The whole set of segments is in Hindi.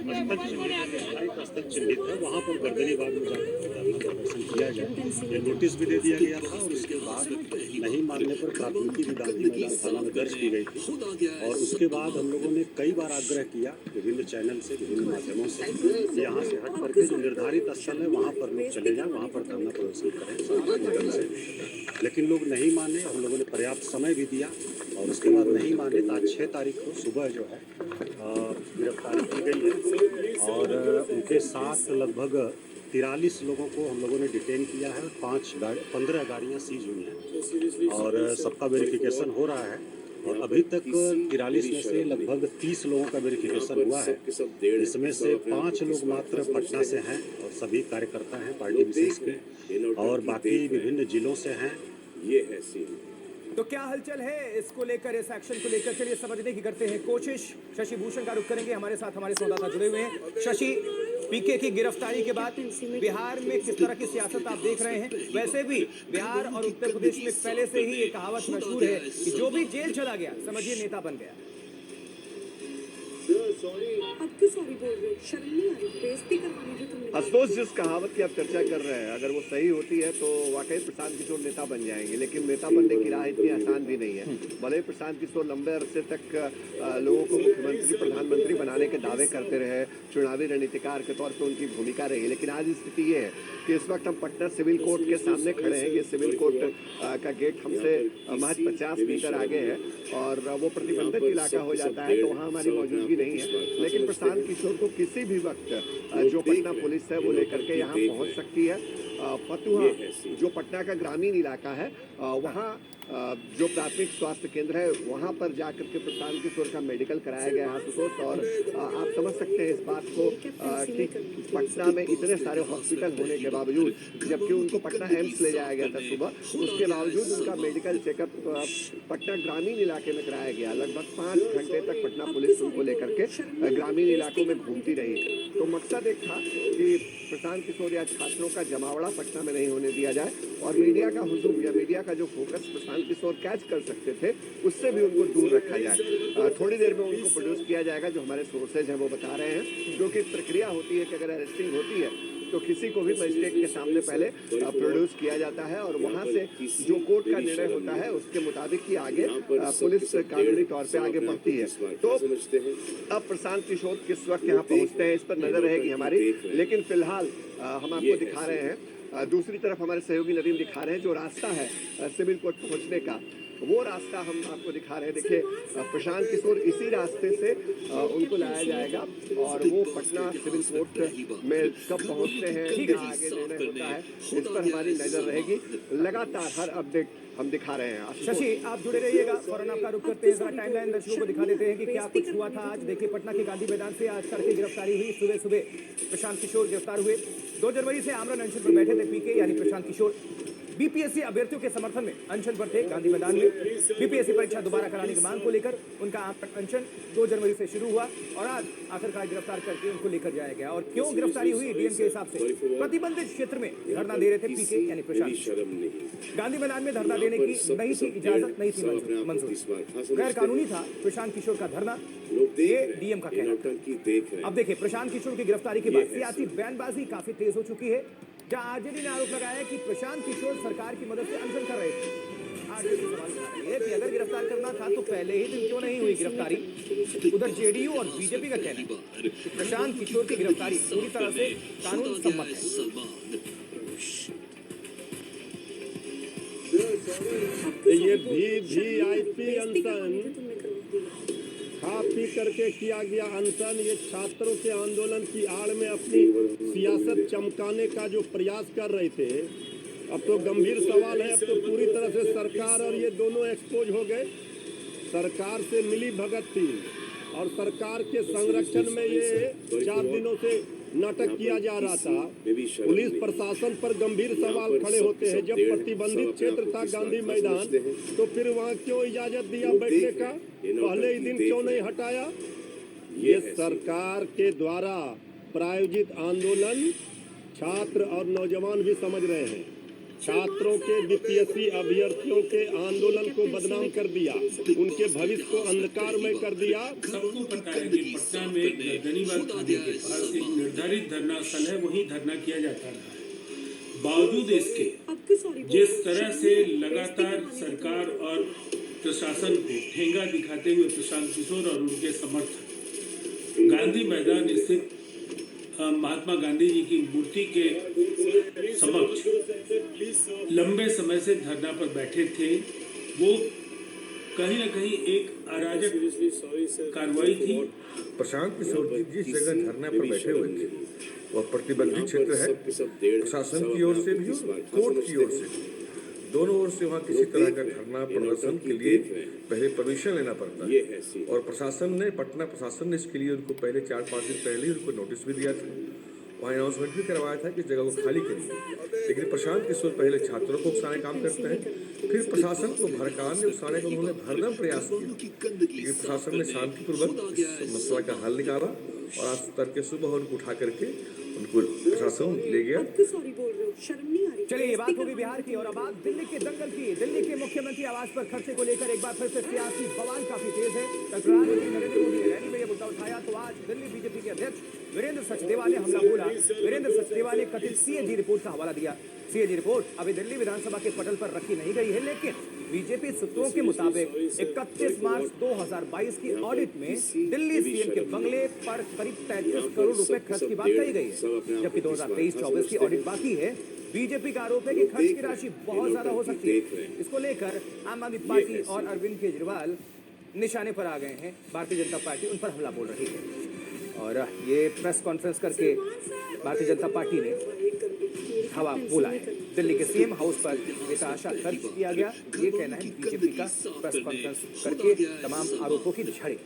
स्थल चिन्हित है, वहाँ पर गर्दनी बाग में जाकर धरना प्रदर्शन किया जाए, ये नोटिस भी दे दिया गया था। और उसके बाद नहीं मानने पर प्राथमिकी भी गांधी मैदान थाना में दर्ज की गई थी। और उसके बाद हम लोगों ने कई बार आग्रह किया विभिन्न चैनल से, विभिन्न माध्यमों से, यहाँ से हट करके जो निर्धारित स्थल है वहाँ पर लोग चले जाएं, वहाँ पर धरना प्रदर्शन करें शांतिपूर्ण ढंग से। लेकिन लोग नहीं माने। हम लोगों ने पर्याप्त समय भी दिया और उसके बाद नहीं माने तो आज 6 तारीख को सुबह जो है गिरफ्तारी की गई है। और उनके साथ लगभग 43 लोगों को हम लोगों ने डिटेन किया है। 15 गाड़ियाँ सीज हुई हैं और सबका वेरिफिकेशन हो रहा है। और अभी तक 43 में से लगभग 30 लोगों का वेरिफिकेशन हुआ है। इसमें से 5 लोग मात्र पटना से हैं और सभी कार्यकर्ता हैं पार्टी विशेष के, और बाकी विभिन्न जिलों से हैं। ये है सीन। तो क्या हलचल है इसको लेकर, इस एक्शन को लेकर, चलिए समझने की करते हैं कोशिश। शशि भूषण का रुख करेंगे, हमारे साथ हमारे संवाददाता जुड़े हुए हैं। शशि, पीके की गिरफ्तारी के बाद बिहार में किस तरह की सियासत आप देख रहे हैं? वैसे भी बिहार और उत्तर प्रदेश में पहले से ही ये कहावत मशहूर है कि जो भी जेल चला गया समझिए नेता बन गया। अब क्यों सॉरी बोल रहे हो? शर्म नहीं आ रही? बेइज्जती करवानी है तुमने। अफसोस जिस कहावत की आप चर्चा कर रहे हैं, अगर वो सही होती है तो वाकई प्रशांत किशोर नेता बन जाएंगे। लेकिन नेता बनने की राह इतनी आसान भी नहीं है। भले ही प्रशांत किशोर लंबे अरसे तक लोगों को मुख्यमंत्री प्रधानमंत्री बनाने के दावे करते रहे, चुनावी रणनीतिकार के तौर पर उनकी भूमिका रही, लेकिन आज स्थिति ये है कि इस वक्त हम पटना सिविल कोर्ट के सामने खड़े हैं। ये सिविल कोर्ट का गेट हमसे महज 50 मीटर आगे है और वो प्रतिबंधित इलाका हो जाता है, तो वहाँ हमारी मौजूदगी नहीं है। लेकिन प्रशांत किशोर को किसी भी वक्त जो पटना पुलिस है वो लेकर के यहाँ पहुँच सकती है। फतुहा जो पटना का ग्रामीण इलाका है, वहाँ जो प्राथमिक स्वास्थ्य केंद्र है वहाँ पर जाकर के प्रशांत किशोर का मेडिकल कराया गया है आशुतोष। और आप समझ सकते हैं इस बात को कि पटना में इतने सारे हॉस्पिटल होने के बावजूद, जबकि उनको पटना एम्स ले जाया गया था सुबह, उसके बावजूद उनका मेडिकल चेकअप पटना ग्रामीण इलाके में कराया गया। लगभग 5 घंटे तक पटना पुलिस उनको लेकर के ग्रामीण इलाकों में घूमती रही। तो मकसद एक था कि प्रशांत किशोर या छात्रों का जमावड़ा पटना में नहीं होने दिया जाए और मीडिया का हुजूम या मीडिया का जो फोकस प्रशांत किशोर कैच कर सकते थे उससे भी उनको दूर रखा जाए। थोड़ी देर में उनको प्रोड्यूस किया जाएगा, जो हमारे सोर्सेज हैं वो बता रहे हैं। जो कि प्रक्रिया होती है कि अगर अरेस्टिंग होती है तो किसी को भी मजिस्ट्रेट के सामने पहले प्रोड्यूस किया जाता है और वहाँ से जो कोर्ट का निर्णय होता है उसके मुताबिक ही आगे पुलिस कानूनी तौर पे आगे बढ़ती है। तो अब प्रशांत किशोर किस वक्त यहाँ पहुँचते हैं इस पर नजर रहेगी हमारी। लेकिन फिलहाल हम आपको दिखा रहे हैं, दूसरी तरफ हमारे सहयोगी नदीम दिखा रहे हैं जो रास्ता है सिविल कोर्ट पहुँचने का, वो रास्ता हम आपको दिखा रहे हैं। देखिए प्रशांत किशोर इसी रास्ते से उनको लाया जाएगा और वो पटना सिविल कोर्ट में कब पहुंचते हैं, क्या आगे निर्णय होता है, इस पर हमारी नजर रहेगी। लगातार हर अपडेट हम दिखा रहे हैं। शशि, आप जुड़े रहिएगा, फौरन आपका रुख करते हैं। जरा टाइमलाइन दर्शकों को दिखा देते हैं कि क्या कुछ हुआ था आज। देखिए पटना के गांधी मैदान से आज तड़के गिरफ्तारी हुई। सुबह सुबह प्रशांत किशोर गिरफ्तार हुए। 2 जनवरी से आमरण अनशन पर बैठे थे पीके यानी प्रशांत किशोर। बीपीएससी अभ्यर्थियों के समर्थन में अनशन पर थे गांधी मैदान में। बीपीएससी परीक्षा दोबारा कराने की मांग को लेकर उनका अनशन 2 जनवरी से शुरू हुआ और आज आखिरकार गिरफ्तार करके उनको लेकर जाया गया। और क्यों गिरफ्तारी हुई? डीएम के हिसाब से प्रतिबंधित क्षेत्र में धरना दे रहे थे पीके यानी प्रशांत। गांधी मैदान में धरना देने की नहीं थी इजाजत, नहीं थी मंजूरी, गैर कानूनी था प्रशांत किशोर का धरना, ये डीएम का कहना। अब देखिए प्रशांत किशोर की गिरफ्तारी के बाद सियासी बयानबाजी काफी तेज हो चुकी है, जहां आरजेडी ने आरोप लगाया कि प्रशांत किशोर सरकार की मदद से अनशन कर रहे थे। आरजेडी सवाल उठा रही है कि अगर गिरफ्तार करना था तो पहले ही दिन क्यों नहीं हुई गिरफ्तारी। उधर जेडीयू और बीजेपी का कहना है कि प्रशांत किशोर की गिरफ्तारी पूरी तरह से कानून सम्मत है। ये वीवीआईपी अनशन खा पी करके किया गया अनशन, ये छात्रों के आंदोलन की आड़ में अपनी सियासत चमकाने का जो प्रयास कर रहे थे। अब तो गंभीर सवाल है, अब तो पूरी तरह से सरकार और ये दोनों एक्सपोज हो गए। सरकार से मिली भगत थी और सरकार के संरक्षण में ये 4 दिनों से नाटक किया जा रहा था। पुलिस प्रशासन पर गंभीर सवाल खड़े होते हैं। जब प्रतिबंधित क्षेत्र था गांधी मैदान तो फिर वहाँ क्यों इजाजत दिया बैठने का, पहले ही दिन क्यों नहीं हटाया? ये सरकार के द्वारा प्रायोजित आंदोलन छात्र और नौजवान भी समझ रहे हैं। छात्रों के बीपीएससी अभ्यर्थियों के आंदोलन को बदनाम कर दिया, उनके भविष्य को अंधकारमय कर दिया। सबको पता है कि पटना में गर्दनीबाग थाने के पास एक निर्धारित धरना स्थल है, वहीं धरना किया जाता रहा है। बावजूद इसके जिस तरह से लगातार सरकार और प्रशासन को ठेंगा दिखाते हुए प्रशांत किशोर और उनके समर्थक गांधी मैदान स्थित महात्मा गांधी जी की मूर्ति के समक्ष लंबे समय से धरना पर बैठे थे, वो कहीं न कहीं एक अराजक कार्रवाई थी। प्रशांत किशोर जी जिस जगह धरने पर बैठे हुए थे वह प्रतिबंधित क्षेत्र है, प्रशासन की ओर से भी और कोर्ट की ओर से भी। दोनों ओर से वहाँ किसी तरह का धरना प्रदर्शन के लिए पहले परमिशन लेना पड़ता है और प्रशासन ने, पटना प्रशासन ने इसके लिए उनको पहले 4-5 दिन पहले ही उनको नोटिस भी दिया था, वहाँ अनाउंसमेंट भी करवाया था कि जगह को खाली करिए। लेकिन प्रशांत किशोर पहले छात्रों को उकसाने काम करते हैं, फिर प्रशासन को भड़काने उकसाने का उन्होंने भरदम प्रयास किया, लेकिन प्रशासन ने शांतिपूर्वक इस मसला का हल निकाला और आज तड़के सुबह उनको उठा करके उनको प्रशासन ले गया। चलिए, ये बात होगी बिहार की और अब बात दिल्ली के दंगल की। दिल्ली के मुख्यमंत्री आवास पर खर्चे को लेकर एक बार फिर से सियासी बवाल काफी तेज है। प्रधानमंत्री नरेंद्र मोदी ने रैली में यह मुद्दा उठाया तो आज दिल्ली बीजेपी के अध्यक्ष वीरेंद्र सचदेवा ने हमला बोला। वीरेंद्र सचदेवा ने कथित सीएजी रिपोर्ट का हवाला दिया। सीएजी रिपोर्ट अभी दिल्ली विधानसभा के पटल पर रखी नहीं गई है, लेकिन बीजेपी सूत्रों के मुताबिक 31 मार्च 2022 की ऑडिट में दिल्ली सीएम के बंगले पर करीब 33 करोड़ रुपए खर्च की बात कही गई है, जबकि 2023-24 की ऑडिट बाकी है। बीजेपी का आरोप है कि खर्च की राशि बहुत ज्यादा हो सकती है। इसको लेकर आम आदमी पार्टी और अरविंद केजरीवाल निशाने पर आ गए हैं। भारतीय जनता पार्टी उन पर हमला बोल रही है और ये प्रेस कॉन्फ्रेंस करके भारतीय जनता पार्टी ने हवा बोला है। दिल्ली के सीएम हाउस पर बेतहाशा खर्च किया गया, ये कहना है बीजेपी का प्रेस कॉन्फ्रेंस करके तमाम आरोपों की झड़ी।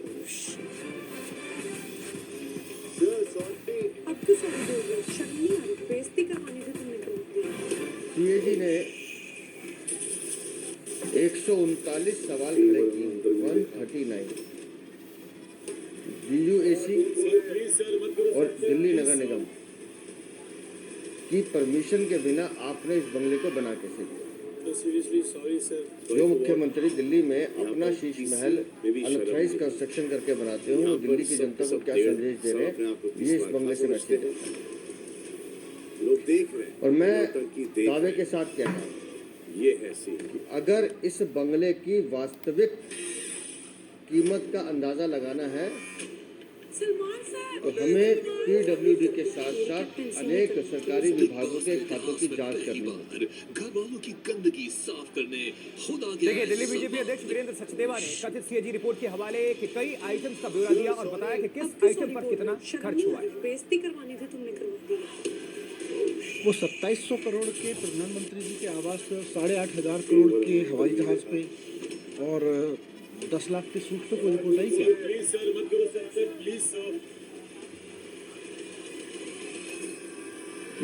सीएजी ने 139 सवाल खड़े किए, 139। DUAC और दिल्ली नगर निगम की परमिशन के बिना आपने इस बंगले को बना कैसे दिया? जो मुख्यमंत्री दिल्ली में अपना शीश महल अनऑथराइज कंस्ट्रक्शन करके बनाते हो, वो दिल्ली की जनता को क्या संदेश दे रहे हैं, ये इस बंगले से मैसेज है। और मैं दावे के साथ कहता हूँ ये है कि अगर इस बंगले की वास्तविक कीमत का अंदाजा लगाना है तो हमें PWD के साथ साथ अनेक सरकारी विभागों के खातों की जांच करनी है। देखिए, दिल्ली बीजेपी अध्यक्ष वीरेंद्र सचदेवा ने कथित सीएजी रिपोर्ट के हवाले के कई आइटम्स का ब्यौरा दिया और बताया कि किस आइटम पर कितना खर्च हुआ है। बेइज्जती करवानी थी, तुमने करवा दी। वो 2700 करोड़ के प्रधानमंत्री जी के आवास पे, 8,500 करोड़ के हवाई जहाज पे और 10 लाख के सूट पे कोई रिपोर्ट आई क्या?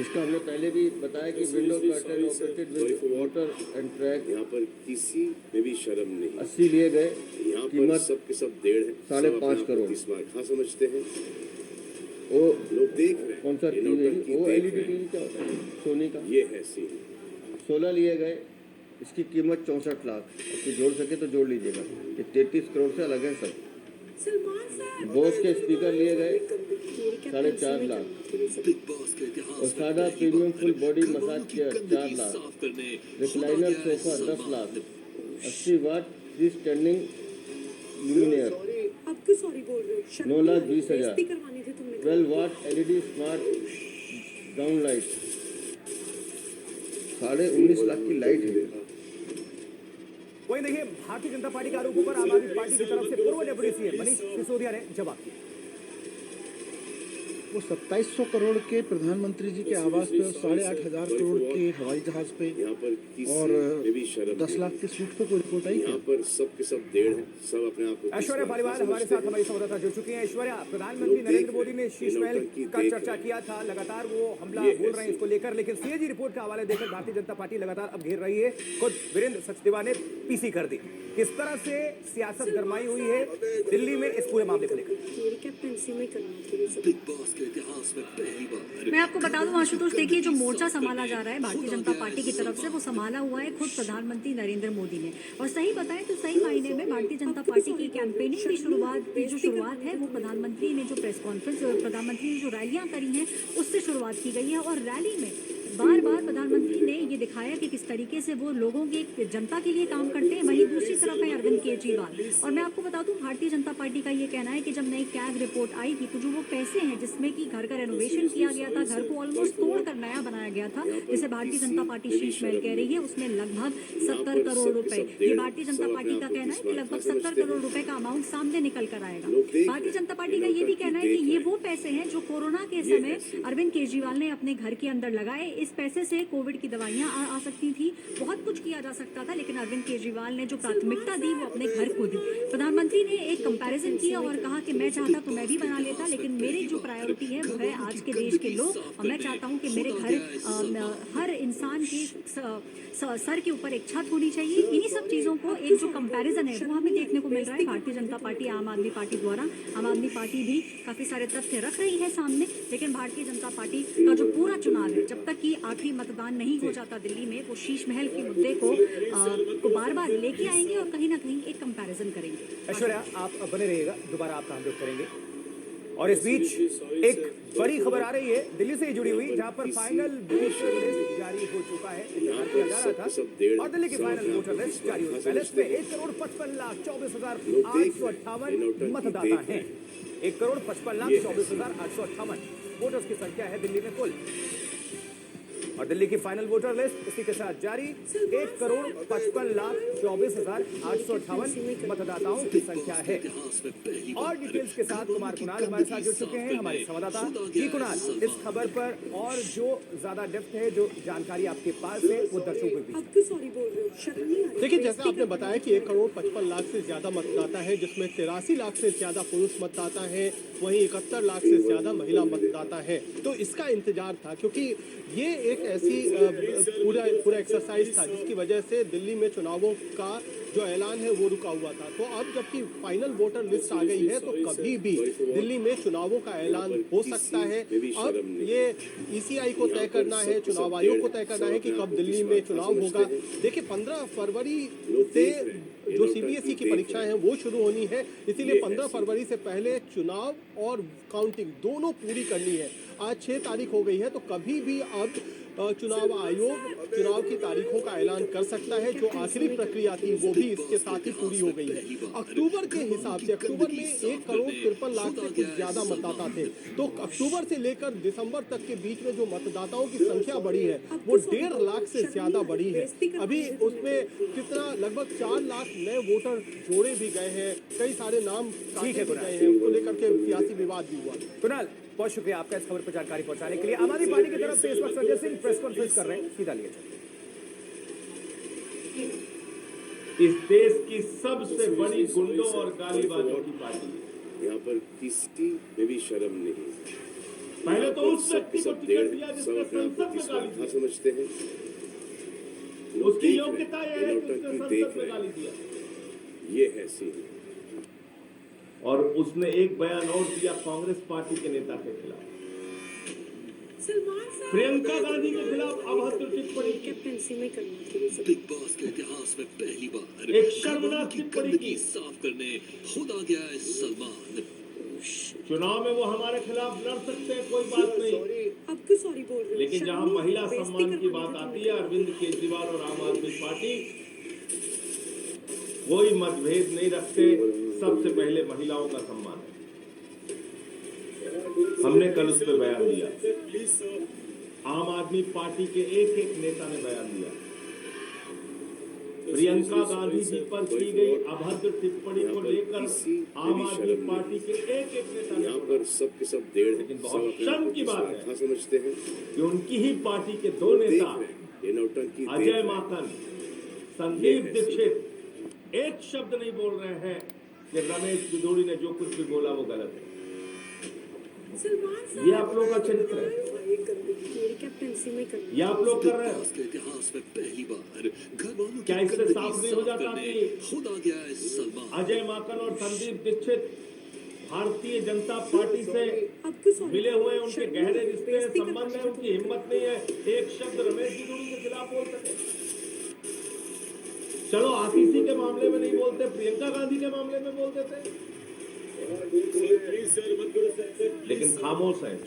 इसका हमने पहले भी बताया कि window curtain operated with water and track, यहाँ पर किसी में भी शर्म नहीं। 80 लिए गए, यहाँ पर कीमत सब के सब 1.5 है, 5.5 करोड़। इस बार कहाँ समझते हैं वो लोग देख रहे हैं। कौन सा ये टीवी, नौटंकी वो देख LED रहे टीवी हैं। क्या होता है, सोनी का। ये है सीन। 16 लिए गए, इसकी कीमत 64 लाख। अब जोड़ सके तो जोड़ लीजिएगा, ये 33 करोड़ से अलग है सब। बोस के स्पीकर लिए गए 4.5 लाख और सादा premium full body massage chair 4 lakh, recliner sofa 10 lakh, 80 वाट फ्री स्टैंडिंग लुमिनियर 9,20,000, 12 वाट LED smart down light 19.5 lakh की लाइट है। वहीं देखिए, भारतीय जनता पार्टी के आरोपों पर आम आदमी पार्टी की तरफ से पूर्व डिप्टी सीएम मनीष सिसोदिया ने जवाब दिया। वो 2700 करोड़ के प्रधानमंत्री जी के आवास पे, 8,500 करोड़ के हवाई जहाज पे यहाँ पर किसी और में भी शर्म 10 लाख के सूट पे कोई रिपोर्ट आई क्या? यहाँ पर सब के सब 1.5 है, सब अपने आप को ऐश्वर्या पालीवाल हमारे साथ हमारी संवाददाता जुड़ चुकी हैं। ऐश्वर्या, प्रधानमंत्री नरेंद्र मोदी ने शीश महल का चर्चा किया था, लगातार वो हमला बोल रहे हैं इसको लेकर, लेकिन सीएजी रिपोर्ट का हवाले देकर भारतीय जनता पार्टी लगातार अब घेर रही है। खुद वीरेंद्र सचदेवा ने पीसी कर दी। किस तरह से सियासत गरमाई हुई है दिल्ली में इस पूरे मामले को लेकर? मैं आपको बता दूं आशुतोष, देखिए जो मोर्चा संभाला जा रहा है भारतीय जनता पार्टी की तरफ से, वो संभाला हुआ है खुद प्रधानमंत्री नरेंद्र मोदी ने। और सही बताएं तो सही मायने में भारतीय जनता पार्टी की कैंपेनिंग की शुरुआत है वो प्रधानमंत्री ने जो प्रेस कॉन्फ्रेंस, प्रधानमंत्री ने जो रैलियां करी हैं उससे शुरुआत की गई है। और रैली में बार बार प्रधानमंत्री ने ये दिखाया कि किस तरीके से वो लोगों के जनता के लिए काम करते हैं। वहीं दूसरी तरफ है अरविंद केजरीवाल। और मैं आपको बता दूं भारतीय जनता पार्टी का ये कहना है कि जब नई कैग रिपोर्ट आई थी तो जो वो पैसे हैं जिसमें कि घर का रेनोवेशन किया गया था, घर को ऑलमोस्ट तोड़कर नया बनाया गया था, जिसे भारतीय जनता पार्टी शीश महल कह रही है, उसमें लगभग 70 करोड़ रुपए, ये भारतीय जनता पार्टी का कहना है कि लगभग 70 करोड़ रुपए का अमाउंट सामने निकल कर आएगा। भारतीय जनता पार्टी का ये भी कहना है कि ये वो पैसे हैं जो कोरोना के समय अरविंद केजरीवाल ने अपने घर के अंदर लगाए। इस पैसे से कोविड की दवाइयां आ सकती थी, बहुत कुछ किया जा सकता था, लेकिन अरविंद केजरीवाल ने जो प्राथमिकता दी वो अपने घर को दी। प्रधानमंत्री ने एक कंपैरिजन किया और कहा कि मैं चाहता तो मैं भी बना लेता, लेकिन मेरी जो प्रायोरिटी है वो है आज के देश के लोग, और मैं चाहता हूं कि मेरे घर हर इंसान की सर के ऊपर एक छत होनी चाहिए। इन्हीं सब चीजों को एक जो कंपैरिजन है वो हमें देखने को मिल रहा है भारतीय जनता पार्टी, आम आदमी पार्टी द्वारा। आम आदमी पार्टी भी काफी सारे तथ्य रख रही है सामने, लेकिन भारतीय जनता पार्टी का जो पूरा चुनाव है, जब तक कि आखिरी मतदान नहीं हो जाता दिल्ली में, वो शीश महल के मुद्दे को बार बार लेके आएंगे और कहीं ना कहीं एक कंपैरिजन करेंगे। ऐश्वर्या, आप बने रहिएगा, दोबारा आपका हम लोग करेंगे। और इस बीच एक बड़ी खबर आ रही है दिल्ली से जुड़ी हुई, जहां पर फाइनल वोटर लिस्ट जारी हो चुका है, इंतजार किया जा रहा था, और दिल्ली की फाइनल वोटर लिस्ट जारी हुई। पहले इसमें 1,55,24,858 मतदाता हैं। 1,55,24,858 वोटर्स की संख्या है दिल्ली में कुल। और दिल्ली की फाइनल वोटर लिस्ट इसी के साथ जारी, 1,55,24,858 मतदाताओं की संख्या है। और डिटेल्स के साथ कुमार कुणाल हमारे साथ जुड़ चुके हैं, हमारे संवाददाता। जी कुणाल, इस खबर पर और जो ज्यादा डेप्थ है, जो जानकारी आपके पास है, वो दर्शकों को भी। देखिए, जैसा आपने बताया कि 1,55,00,000 से ज्यादा मतदाता है, जिसमें 83 लाख से ज्यादा पुरुष मतदाता है, वहीं 71 लाख से ज्यादा महिला मतदाता है। तो इसका इंतजार था, क्योंकि ये एक ऐसी पूरा एक्सरसाइज था जिसकी वजह से दिल्ली में चुनावों का जो ऐलान है वो रुका हुआ था। तो अब जबकि फाइनल वोटर लिस्ट आ गई है, तो कभी भी दिल्ली में चुनावों का ऐलान हो सकता है। अब ये ईसीआई को तय करना है, चुनाव आयोग को तय करना है कि कब दिल्ली में चुनाव होगा। देखिए, 15 फरवरी से जो सीबीएसई की परीक्षाएं हैं वो शुरू होनी है, इसीलिए 15 फरवरी से पहले चुनाव और काउंटिंग दोनों पूरी करनी है। आज 6 तारीख हो गई है, तो कभी भी अब चुनाव आयोग चुनाव की तारीखों का ऐलान कर सकता है। जो आखिरी प्रक्रिया थी वो भी इसके साथ ही पूरी हो गई है। अक्टूबर के हिसाब से अक्टूबर में 1,53,00,000 से कुछ ज्यादा मतदाता थे, तो अक्टूबर से लेकर दिसंबर तक के बीच में जो मतदाताओं की संख्या बढ़ी है वो 1.5 लाख से ज्यादा बढ़ी है। अभी उसमें कितना लगभग 4 लाख नए वोटर जोड़े भी गए हैं, कई सारे नाम काटे भी गए हैं, उनको लेकर के सियासी विवाद भी हुआ। कुणाल, बहुत शुक्रिया आपका इस खबर पर जानकारी पहुंचाने के लिए। आम आदमी पार्टी की तरफ से इस वक्त संजय सिंह प्रेस कॉन्फ्रेंस कर रहे हैं, सीधा लिए इस देश की सबसे बड़ी गुंडों और गालीबाजों की पार्टी। यहाँ पर किसी में भी शर्म नहीं। पहले तो उस व्यक्ति को टिकट दिया जिसने संसद में गाली दी, समझते हैं उसकी योग्यता यह है कि उसने संसद में गाली दिया। ये है सीन। और उसने एक बयान और दिया कांग्रेस पार्टी के नेता के खिलाफ, प्रियंका गांधी के खिलाफ अभद्र टिप्पणी कैप्टनसी में करना थी। बिग बॉस के इतिहास में पहली बार एक शर्मनाक टिप्पणी की साफ करने खुद आ गया है सलमान। चुनाव में वो हमारे खिलाफ लड़ सकते हैं, कोई बात नहीं, अब क्यों सॉरी बोल रहे हो? लेकिन जहां महिला सम्मान की बात आती है, अरविंद केजरीवाल और आम आदमी पार्टी कोई मतभेद नहीं रखते। सबसे पहले महिलाओं का सम्मान है। हमने कल उस पर बयान दिया, आम आदमी पार्टी के एक एक नेता ने बयान दिया। प्रियंका गांधी जी पर की गई अभद्र टिप्पणी को लेकर आम आदमी पार्टी के एक एक नेता ने, यहाँ पर सब के सब डेढ़, लेकिन बहुत शर्म की बात है समझते हैं कि उनकी ही पार्टी के 2 नेता अजय माकन, संदीप दीक्षित एक शब्द नहीं बोल रहे हैं कि रमेश बिदोड़ी ने जो कुछ भी बोला वो गलत है। ये आप लोगों का चरित्र है, ये आप लोग कर रहे हो। इतिहास में पहली बार क्या इससे साफ नहीं हो जाता कि खुद आ गया है सलमान। अजय माकन और संदीप दीक्षित भारतीय जनता पार्टी से अब क्यों सॉरी मिले हुए हैं, उनके शर्म गहरे नहीं आ रही? रिश्ते हैं, बेइज्जती संबंध करवानी है, उनकी हिम्मत नहीं है एक शब्द रमेश जी धूड़ी के खिलाफ बोल सके। चलो आशीषी के मामले में नहीं बोलते, प्रियंका गांधी के मामले में बोल देते, लेकिन खामोश है।